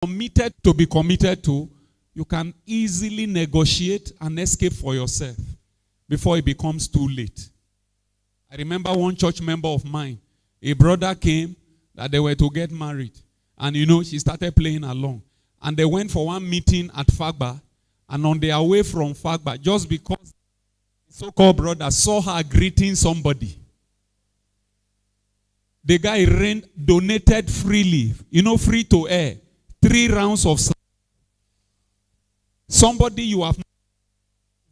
committed to be committed to, you can easily negotiate and escape for yourself before it becomes too late. I remember one church member of mine, a brother came that they were to get married. And she started playing along. And they went for one meeting at Fagba. And on their way from Fagba, just because the so-called brother saw her greeting somebody, the guy donated freely, free to air, 3 rounds of slap. Somebody you have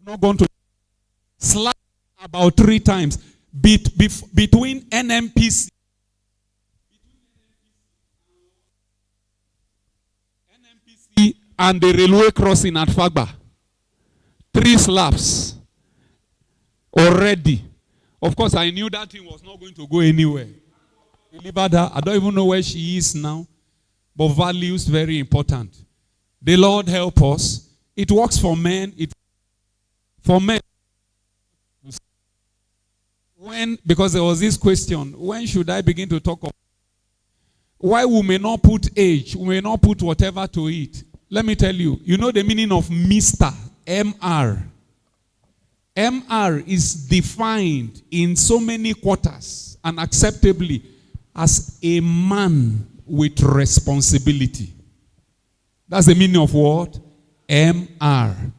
not gone to slap about 3 times between NMPC and the railway crossing at Fagba. 3 slaps already. Of course, I knew that thing was not going to go anywhere. Delivered her. I don't even know where she is now. But values very important. The Lord help us. It works for men. For men. Because there was this question, when should I begin to talk of? Why we may not put age, we may not put whatever to it. Let me tell you, the meaning of Mr. MR. MR is defined in so many quarters and acceptably as a man with responsibility. That's the meaning of what? MR.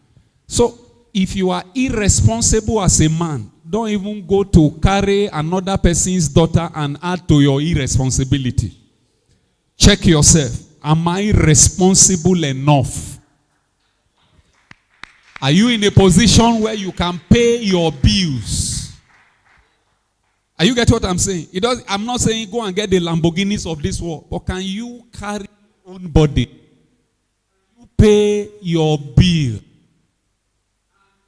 So, if you are irresponsible as a man, don't even go to carry another person's daughter and add to your irresponsibility. Check yourself. Am I responsible enough? Are you in a position where you can pay your bills? Are you getting what I'm saying? I'm not saying go and get the Lamborghinis of this world, but can you carry your own body? You pay your bill.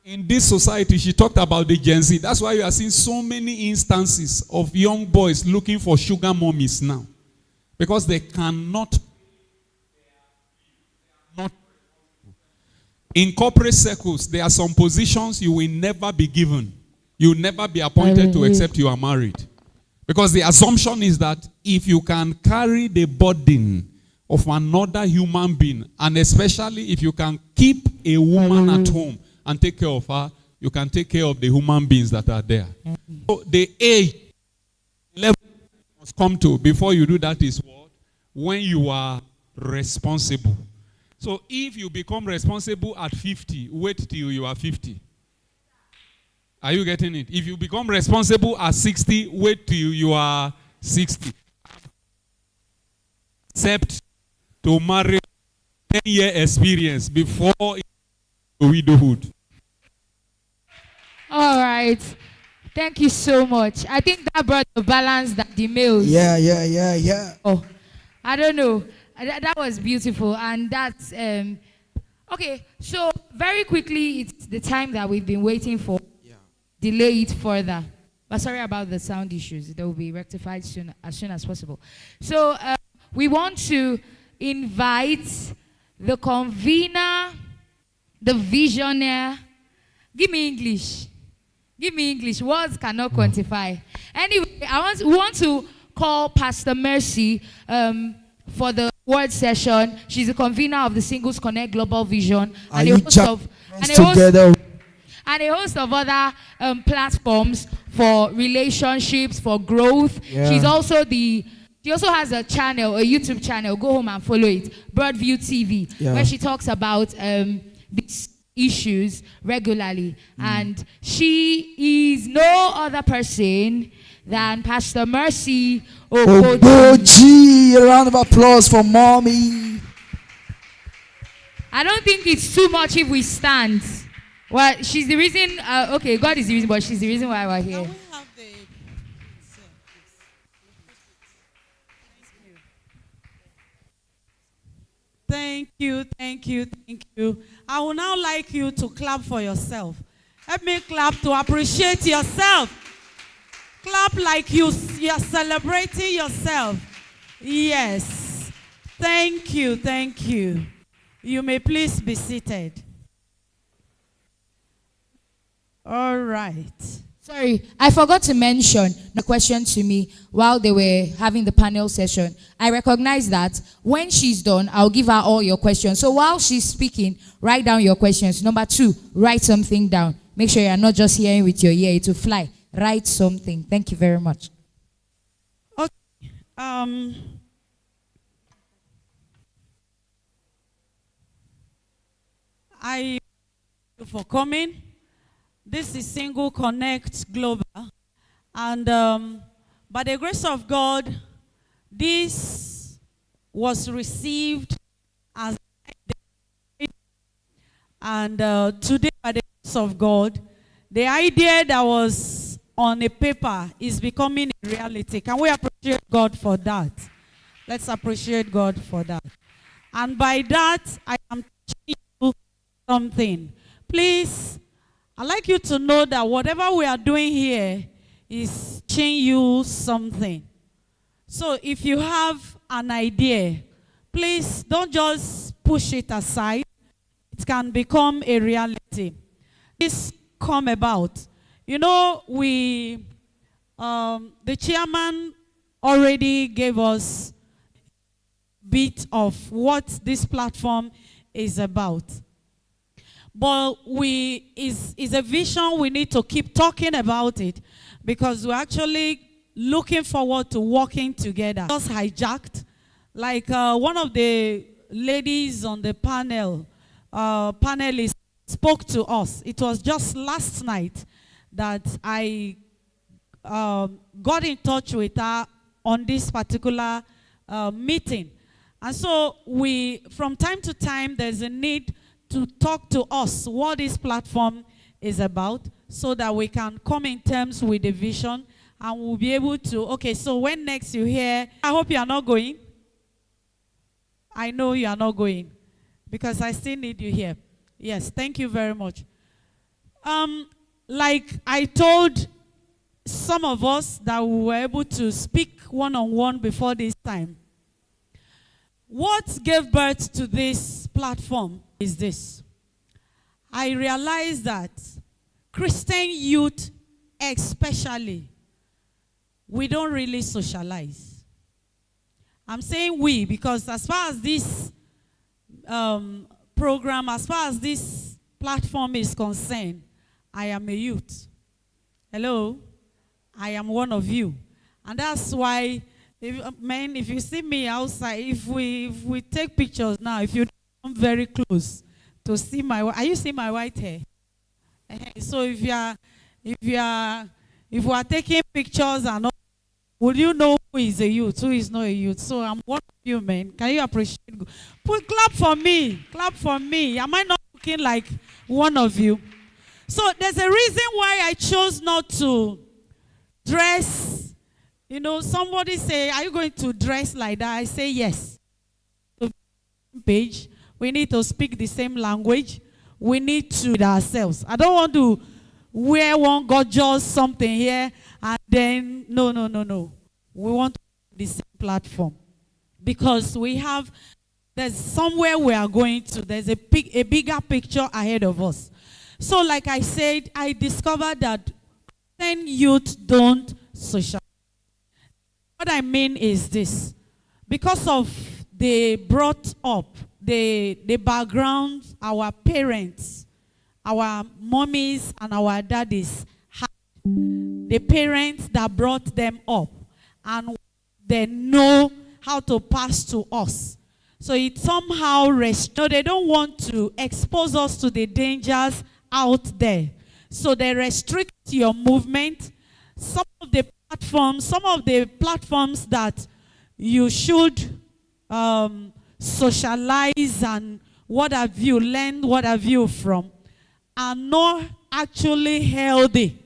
In this society, she talked about the Gen Z. That's why you are seeing so many instances of young boys looking for sugar mommies now. Because they cannot. In corporate circles, there are some positions you will never be given. You will never be appointed to except you are married. Because the assumption is that if you can carry the burden of another human being, and especially if you can keep a woman at home and take care of her, you can take care of the human beings that are there. So the age level must come to before you do that is what? When you are responsible. So if you become responsible at 50, wait till you are 50. Are you getting it? If you become responsible at 60, wait till you are 60. Except to marry 10-year experience before widowhood. All right. Thank you so much. I think that brought the balance that the males. Yeah. Oh, I don't know. That was beautiful. And that's, okay. So very quickly, it's the time that we've been waiting for. Yeah. Delay it further. But sorry about the sound issues. They will be rectified as soon as possible. So we want to invite the convener, the visionary. Give me English. Words cannot quantify. Anyway, we want to call Pastor Mercy for the word session. She's the convener of the Singles Connect Global Vision and a host of other platforms for relationships, for growth. Yeah. She also has a channel, a YouTube channel. Go home and follow it, Broadview TV, where she talks about these issues regularly. And she is no other person than Pastor Mercy Ogoji. A round of applause for mommy. I don't think it's too much if we stand. Well, she's the reason. Okay, God is the reason, but she's the reason why we're here. Thank you. I would now like you to clap for yourself. Let me clap to appreciate yourself. Clap like you're celebrating yourself. Yes. Thank you. You may please be seated. All right. Sorry, I forgot to mention the question to me while they were having the panel session. I recognize that when she's done, I'll give her all your questions. So while she's speaking, write down your questions. Number 2, write something down. Make sure you're not just hearing with your ear, it will fly. Write something. Thank you very much. Okay. I thank you for coming. This is Single Connect Global. And by the grace of God, this was received as and today, by the grace of God, the idea that was on a paper is becoming a reality. Can we appreciate God for that? Let's appreciate God for that. And by that, I am teaching you something. Please, I'd like you to know that whatever we are doing here is teaching you something. So if you have an idea, please don't just push it aside. It can become a reality. This come about. You know, the chairman already gave us a bit of what this platform is about. But is a vision we need to keep talking about it because we're actually looking forward to working together. Just hijacked, like one of the ladies on the panelists spoke to us. It was just last night that I got in touch with her on this particular meeting. And so from time to time, there's a need to talk to us what this platform is about so that we can come in terms with the vision and we'll be able to, okay, so when next you hear, I hope you are not going. I know you are not going because I still need you here. Yes, thank you very much. Like I told some of us that we were able to speak one-on-one before this time. What gave birth to this platform is this. I realized that Christian youth especially, we don't really socialize. I'm saying we because as far as this program, as far as this platform is concerned, I am a youth. Hello? I am one of you. And that's why, if you see me outside, if we take pictures now, if you come very close to see are you seeing my white hair? So if we are taking pictures and all, would you know who is a youth, who is not a youth? So I'm one of you, man. Can you appreciate? Clap for me. Clap for me. Am I not looking like one of you? So there's a reason why I chose not to dress. You know, somebody say, are you going to dress like that? I say yes. Page. We need to speak the same language. We need to with ourselves. I don't want to wear one gorgeous something here and then no. We want to the same platform because there's somewhere we are going to. There's a bigger picture ahead of us. So like I said, I discovered that Christian youth don't socialize. What I mean is this. Because of the brought up, the background our parents, our mommies and our daddies had, the parents that brought them up, and they know how to pass to us. So it somehow they don't want to expose us to the dangers out there. So they restrict your movement. Some of the platforms that you should socialize and what have you learned, what have you from, are not actually healthy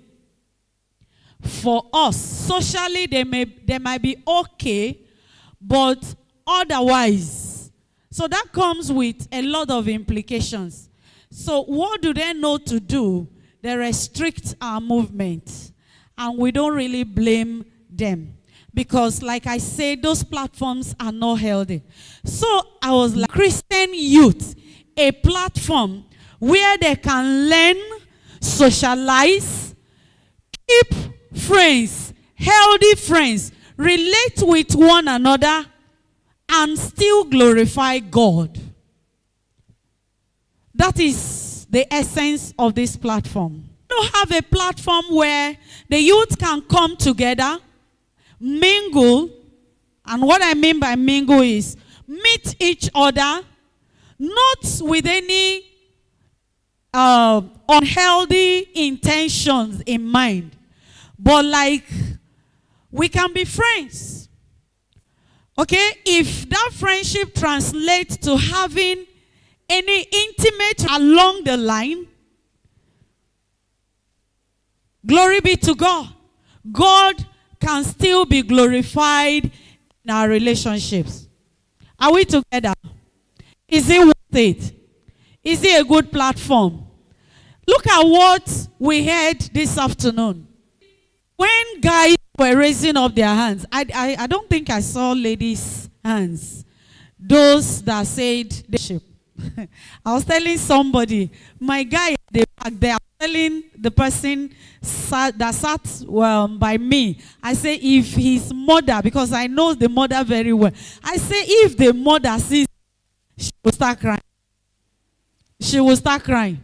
for us. Socially, they might be okay, but otherwise. So that comes with a lot of implications. So what do they know to do? They restrict our movement. And we don't really blame them. Because like I said, those platforms are not healthy. So I was like, Christian youth, a platform where they can learn, socialize, keep friends, healthy friends, relate with one another, and still glorify God. That is the essence of this platform. You have a platform where the youth can come together, mingle, and what I mean by mingle is meet each other, not with any unhealthy intentions in mind, but like we can be friends. Okay? If that friendship translates to having any intimate along the line, glory be to God. God can still be glorified in our relationships. Are we together? Is it worth it? Is it a good platform? Look at what we heard this afternoon. When guys were raising up their hands, I don't think I saw ladies' hands. Those that said they ship. I was telling somebody, my guy, they are telling the person that sat by me. I say, if his mother, because I know the mother very well. I say, if the mother sees, she will start crying. She will start crying.